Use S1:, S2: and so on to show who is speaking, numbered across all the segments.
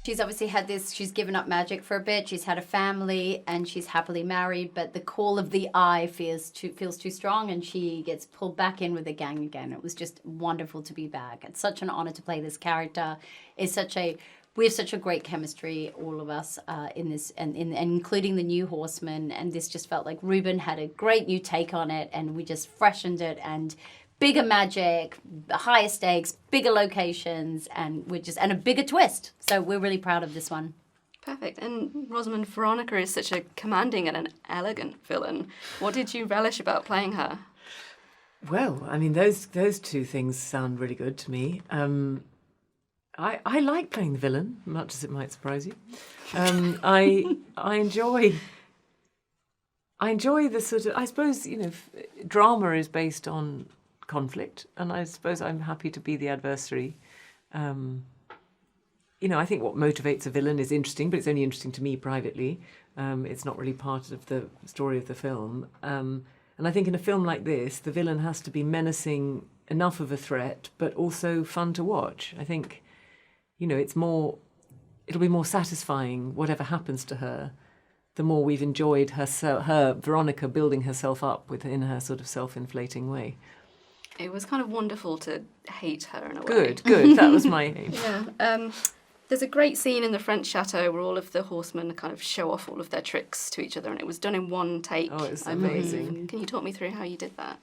S1: She's obviously had this, she's given up magic for a bit, she's had a family, and she's happily married, but the call of the eye feels too strong, and she gets pulled back in with the gang again. It was just wonderful to be back. It's such an honor to play this character. We have such a great chemistry, all of us, in this, and including the new Horsemen, and this just felt like Ruben had a great new take on it, and we just freshened it, and bigger magic, higher stakes, bigger locations, and a bigger twist. So we're really proud of this one.
S2: Perfect. And Rosamund, Veronica is such a commanding and an elegant villain. What did you relish about playing her?
S3: Well, I mean, those two things sound really good to me. I like playing the villain, much as it might surprise you. I enjoy the sort of, I suppose, drama is based on conflict, and I suppose I'm happy to be the adversary. I think what motivates a villain is interesting, but it's only interesting to me privately. It's not really part of the story of the film. And I think in a film like this, the villain has to be menacing enough of a threat, but also fun to watch. I think, it'll be more satisfying, whatever happens to her, the more we've enjoyed her Veronica building herself up within her sort of self-inflating way.
S2: It was kind of wonderful to hate her in a way.
S3: Good. That was my aim.
S2: Yeah. There's a great scene in the French chateau where all of the horsemen kind of show off all of their tricks to each other, and it was done in one take.
S3: Oh, it's amazing.
S2: Can you talk me through how you did that?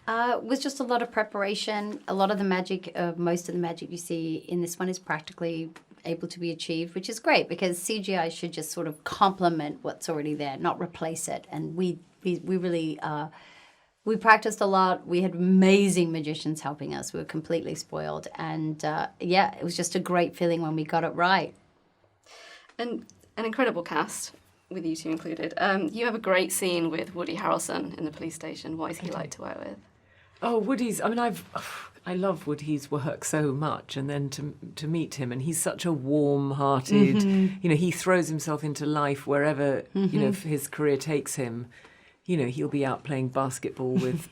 S1: It was just a lot of preparation. A lot of the magic, most of the magic you see in this one is practically able to be achieved, which is great because CGI should just sort of complement what's already there, not replace it. And we really... we practiced a lot. We had amazing magicians helping us. We were completely spoiled. And it was just a great feeling when we got it right. And
S2: an incredible cast, with you two included. You have a great scene with Woody Harrelson in the police station. What is he like to work with?
S3: Oh, I love Woody's work so much. And then to meet him, and he's such a warm-hearted, he throws himself into life wherever, his career takes him. He'll be out playing basketball with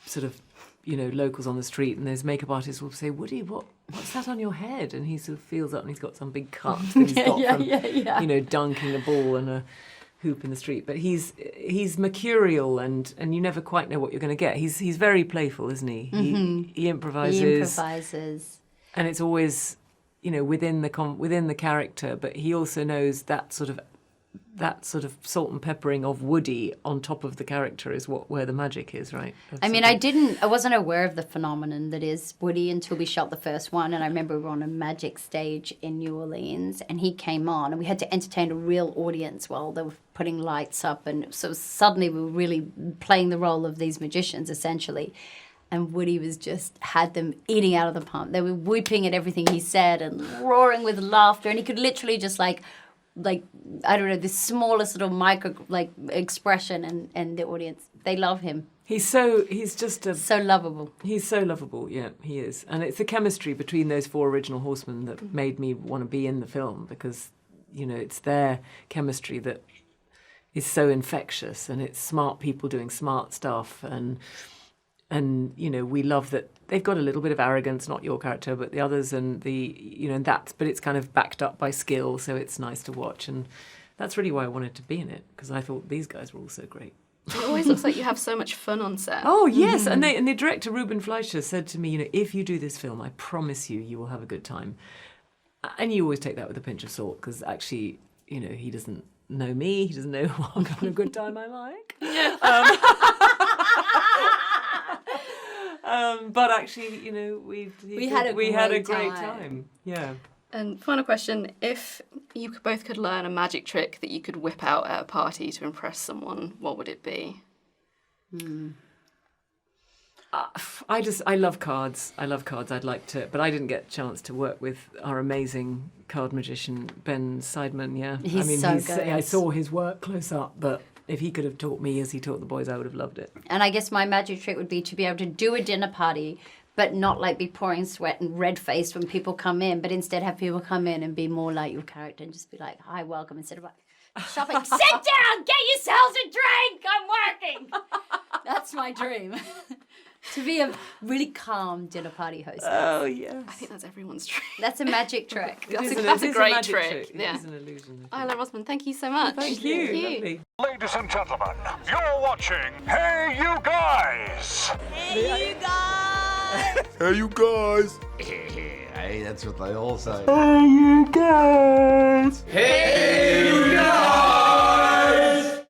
S3: sort of, locals on the street, and there's makeup artists will say, Woody, what's that on your head? And he sort of feels up and he's got some big cut that he's got from, dunking a ball and a hoop in the street. But he's mercurial and you never quite know what you're going to get. He's very playful, isn't he? He improvises. And it's always, within the character, but he also knows that sort of salt and peppering of Woody on top of the character is where the magic is, right?
S1: I wasn't aware of the phenomenon that is Woody until we shot the first one. And I remember we were on a magic stage in New Orleans and he came on and we had to entertain a real audience while they were putting lights up. And so suddenly we were really playing the role of these magicians, essentially. And Woody had them eating out of the palm. They were weeping at everything he said and roaring with laughter. And he could literally just I don't know, the smallest little micro expression and the audience, they love him.
S3: He's so
S1: lovable.
S3: He's so lovable, yeah, he is. And it's the chemistry between those four original horsemen that made me want to be in the film because, it's their chemistry that is so infectious and it's smart people doing smart stuff and we love that they've got a little bit of arrogance, not your character, but the others and but it's kind of backed up by skill, so it's nice to watch. And that's really why I wanted to be in it, because I thought these guys were all so great.
S2: It always looks like you have so much fun on set.
S3: Oh, yes. And the director, Ruben Fleischer, said to me, if you do this film, I promise you will have a good time. And you always take that with a pinch of salt, because actually, he doesn't know me. He doesn't know what kind of good time I like. But actually, we had a great time. Yeah.
S2: And final question, if you both could learn a magic trick that you could whip out at a party to impress someone, what would it be?
S3: I love cards. I'd like to, but I didn't get a chance to work with our amazing card magician, Ben Seidman, yeah.
S1: He's so good.
S3: I saw his work close up, but if he could have taught me as he taught the boys, I would have loved it.
S1: And I guess my magic trick would be to be able to do a dinner party, but not be pouring sweat and red-faced when people come in, but instead have people come in and be more like your character and just be like, hi, welcome, instead of shopping, sit down, get yourselves a drink, I'm working. That's my dream. To be a really calm dinner party hostess.
S3: Oh, yes.
S2: I think that's everyone's trick.
S1: That's a magic trick.
S2: That's a great trick.
S3: It is an illusion.
S2: Isla Rosamund, thank you so much.
S3: Thank you. Lovely.
S4: Ladies and gentlemen, you're watching Hey You Guys!
S5: Hey, you guys!
S6: Hey, you guys!
S7: Hey, that's what they all say.
S6: Hey, you guys!
S7: Hey,